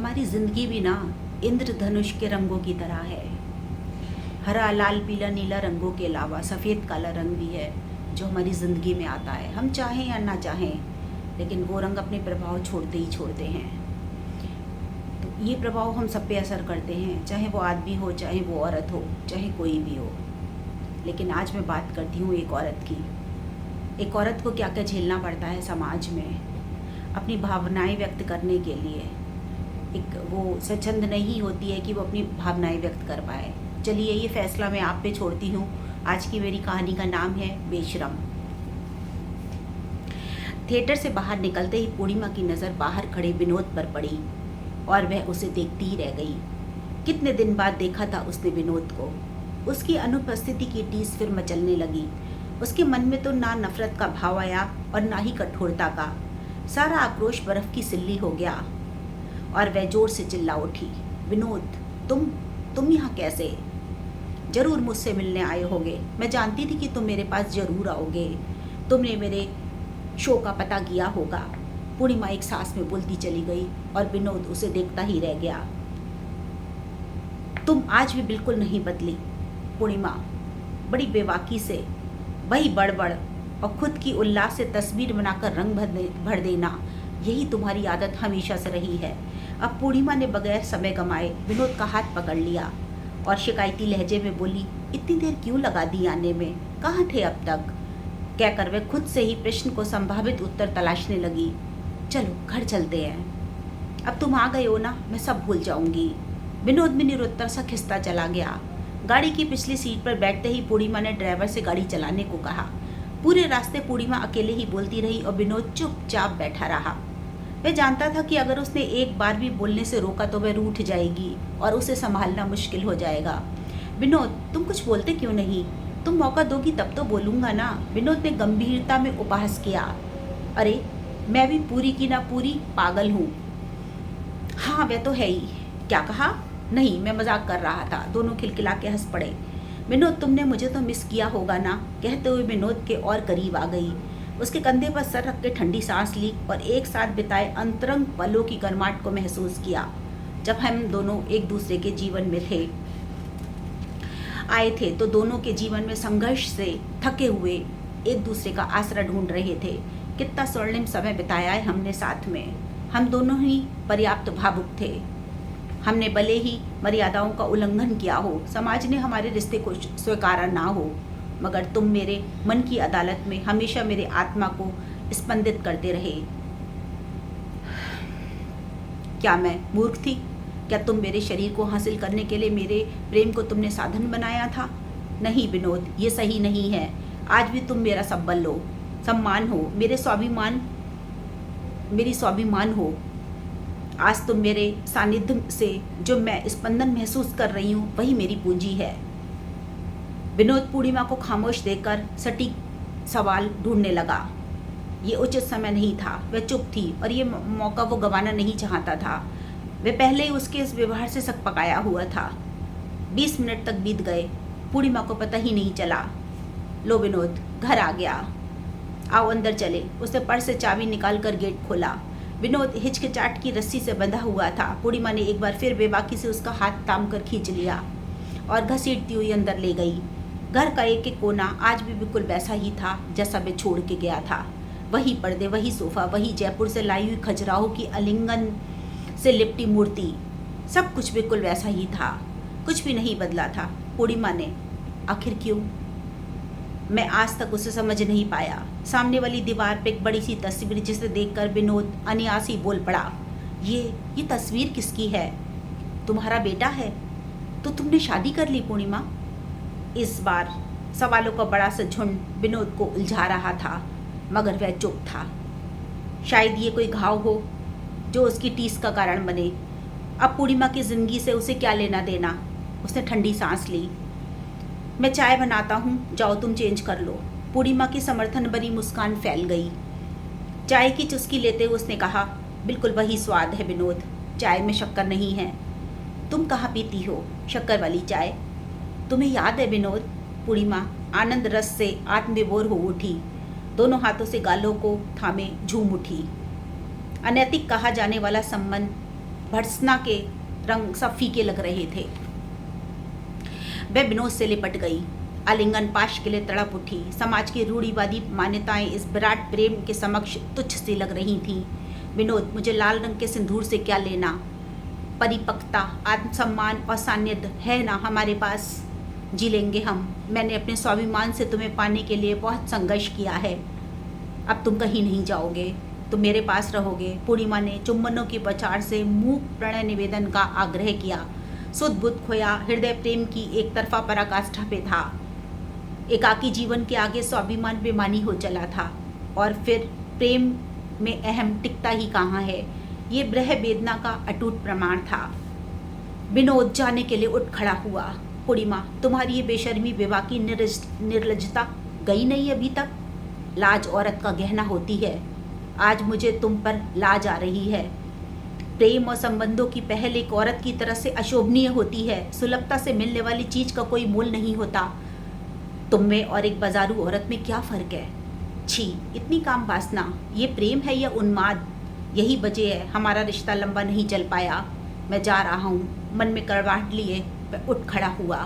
हमारी जिंदगी भी ना इंद्रधनुष के रंगों की तरह है। हरा, लाल, पीला, नीला रंगों के अलावा सफ़ेद काला रंग भी है जो हमारी ज़िंदगी में आता है। हम चाहें या ना चाहें, लेकिन वो रंग अपने प्रभाव छोड़ते ही छोड़ते हैं। तो ये प्रभाव हम सब पे असर करते हैं, चाहे वो आदमी हो, चाहे वो औरत हो, चाहे कोई भी हो। लेकिन आज मैं बात करती हूँ एक औरत की। एक औरत को क्या क्या झेलना पड़ता है समाज में अपनी भावनाएं व्यक्त करने के लिए। एक वो स्वच्छंद नहीं होती है कि वो अपनी भावनाएं व्यक्त कर पाए। चलिए, ये फैसला मैं आप पे छोड़ती हूँ। आज की मेरी कहानी का नाम है बेशरम। थिएटर से बाहर निकलते ही पूर्णिमा की नज़र बाहर खड़े विनोद पर पड़ी और वह उसे देखती ही रह गई। कितने दिन बाद देखा था उसने विनोद को। उसकी अनुपस्थिति की टीस फिर मचलने लगी। उसके मन में तो ना नफरत का भाव आया और ना ही कठोरता का। सारा आक्रोश बर्फ की सिल्ली हो गया और वह जोर से चिल्ला उठी, विनोद, तुम यहाँ कैसे? जरूर मुझसे मिलने आए होगे। मैं जानती थी कि तुम मेरे पास जरूर आओगे। तुमने मेरे शो का पता किया होगा। पूर्णिमा एक सांस में बोलती चली गई और विनोद उसे देखता ही रह गया। तुम आज भी बिल्कुल नहीं बदली पूर्णिमा। बड़ी बेबाकी से वही बड़बड़ और खुद की उल्लास से तस्वीर बनाकर रंग भर देना, यही तुम्हारी आदत हमेशा से रही है। अब पूर्णिमा ने बगैर समय गंवाए विनोद का हाथ पकड़ लिया और शिकायती लहजे में बोली, इतनी देर क्यों लगा दी आने में? कहाँ थे अब तक? कहकर वह खुद से ही प्रश्न को संभावित उत्तर तलाशने लगी। चलो घर चलते हैं। अब तुम आ गए हो ना, मैं सब भूल जाऊंगी। विनोद भी निरुत्तर सा खिसता चला गया। गाड़ी की पिछली सीट पर बैठते ही पूर्णिमा ने ड्राइवर से गाड़ी चलाने को कहा। पूरे रास्ते पूर्णिमा अकेले ही बोलती रही और विनोद चुपचाप बैठा रहा। वह जानता था कि अगर उसने एक बार भी बोलने से रोका तो वह रूठ जाएगी और उसे संभालना मुश्किल हो जाएगा। विनोद, तुम कुछ बोलते क्यों नहीं? तुम मौका दोगी तब तो बोलूँगा ना, विनोद ने गंभीरता में उपहास किया। अरे, मैं भी पूरी की ना पूरी पागल हूँ। हाँ, वह तो है ही। क्या कहा? नहीं, मैं मजाक कर रहा था। दोनों खिलखिला के हंस पड़े। विनोद, तुमने मुझे तो मिस किया होगा ना, कहते हुए विनोद के और करीब आ गई। उसके कंधे पर सर रख के ठंडी सांस ली और एक साथ बिताए अंतरंग पलों की गर्माहट को महसूस किया, जब हम दोनों एक दूसरे के जीवन में आए थे तो दोनों के जीवन में संघर्ष से थके हुए एक दूसरे का आसरा ढूंढ रहे थे। कितना स्वर्णिम समय बिताया है हमने साथ में। हम दोनों ही पर्याप्त भावुक थे। हमने भले ही मर्यादाओं का उल्लंघन किया हो, समाज ने हमारे रिश्ते को स्वीकारा ना हो, मगर तुम मेरे मन की अदालत में हमेशा मेरे आत्मा को स्पंदित करते रहे। क्या मैं मूर्ख थी? क्या तुम मेरे शरीर को हासिल करने के लिए मेरे प्रेम को तुमने साधन बनाया था? नहीं विनोद, ये सही नहीं है। आज भी तुम मेरा सम्मान हो, मेरी स्वाभिमान हो। आज तुम मेरे सानिध्य से जो मैं स्पंदन महसूस कर रही हूँ, वही मेरी पूंजी है। विनोद पूर्णिमा को खामोश देखकर सटीक सवाल ढूंढने लगा। ये उचित समय नहीं था। वह चुप थी और ये मौका वो गंवाना नहीं चाहता था। वह पहले ही उसके इस व्यवहार से सकपकाया हुआ था। 20 मिनट तक बीत गए, पूर्णिमा को पता ही नहीं चला। लो विनोद, घर आ गया। आओ अंदर चले। उसने पर्स से चाबी निकाल कर गेट खोला। विनोद हिचकिचाहट की रस्सी से बंधा हुआ था। पूर्णिमा ने एक बार फिर बेबाकी से उसका हाथ थाम कर खींच लिया और घसीटती हुई अंदर ले गई। घर का एक एक कोना आज भी बिल्कुल वैसा ही था जैसा वे छोड़ के गया था। वही पर्दे, वही सोफा, वही जयपुर से लाई हुई खजुराहो की आलिंगन से लिपटी मूर्ति, सब कुछ बिल्कुल वैसा ही था। कुछ भी नहीं बदला था। पूर्णिमा ने आखिर क्यों? मैं आज तक उसे समझ नहीं पाया। सामने वाली दीवार पे एक बड़ी सी तस्वीर, जिसे देखकर विनोद अनायास ही बोल पड़ा, ये तस्वीर किसकी है? तुम्हारा बेटा है? तो तुमने शादी कर ली पूर्णिमा? इस बार सवालों का बड़ा सा झुंड विनोद को उलझा रहा था, मगर वह चुप था। शायद ये कोई घाव हो जो उसकी टीस का कारण बने। अब पूर्णिमा की जिंदगी से उसे क्या लेना देना? उसने ठंडी सांस ली। मैं चाय बनाता हूँ, जाओ तुम चेंज कर लो। पूर्णिमा की समर्थन भरी मुस्कान फैल गई। चाय की चुस्की लेते हुए उसने कहा, बिल्कुल वही स्वाद है विनोद, चाय में शक्कर नहीं है। तुम कहाँ पीती हो शक्कर वाली चाय? तुम्हें याद है विनोद? पूर्णिमा आनंद रस से आत्मविभोर हो उठी, दोनों हाथों से गालों को थामे झूम उठी। अनैतिक कहा जाने वाला संबंध भर्त्सना के रंग सब फीके लग रहे थे। वह विनोद से लिपट गई, आलिंगन पाश के लिए तड़प उठी। समाज की रूढ़िवादी मान्यताएं इस विराट प्रेम के समक्ष तुच्छ सी लग रही थीं। विनोद, मुझे लाल रंग के सिंदूर से क्या लेना? परिपक्वता, आत्मसम्मान और सान्निध्य है ना हमारे पास, जी लेंगे हम। मैंने अपने स्वाभिमान से तुम्हें पाने के लिए बहुत संघर्ष किया है। अब तुम कहीं नहीं जाओगे, तुम मेरे पास रहोगे। पूर्णिमा ने चुंबनों की बौछार से मूक प्रणय निवेदन का आग्रह किया। सुध बुद्ध खोया हृदय प्रेम की एक तरफा पराकाष्ठा पे था। एकाकी जीवन के आगे स्वाभिमान बेमानी हो चला था, और फिर प्रेम में अहम टिकता ही कहाँ है, ये ब्रह वेदना का अटूट प्रमाण था। विनोद जाने के लिए उठ खड़ा हुआ। पूर्णिमा, तुम्हारी ये बेशर्मी, विवाह की निर्लजता गई नहीं अभी तक? लाज औरत का गहना होती है। आज मुझे तुम पर लाज आ रही है। प्रेम और संबंधों की पहल एक औरत की तरह से अशोभनीय होती है। सुलभता से मिलने वाली चीज का कोई मोल नहीं होता। तुम में और एक बाजारू औरत में क्या फर्क है? छी, इतनी काम वासना, ये प्रेम है या उन्माद? यही वजह है हमारा रिश्ता लंबा नहीं चल पाया। मैं जा रहा हूँ। मन में कड़वाहट लिए वह उठ खड़ा हुआ।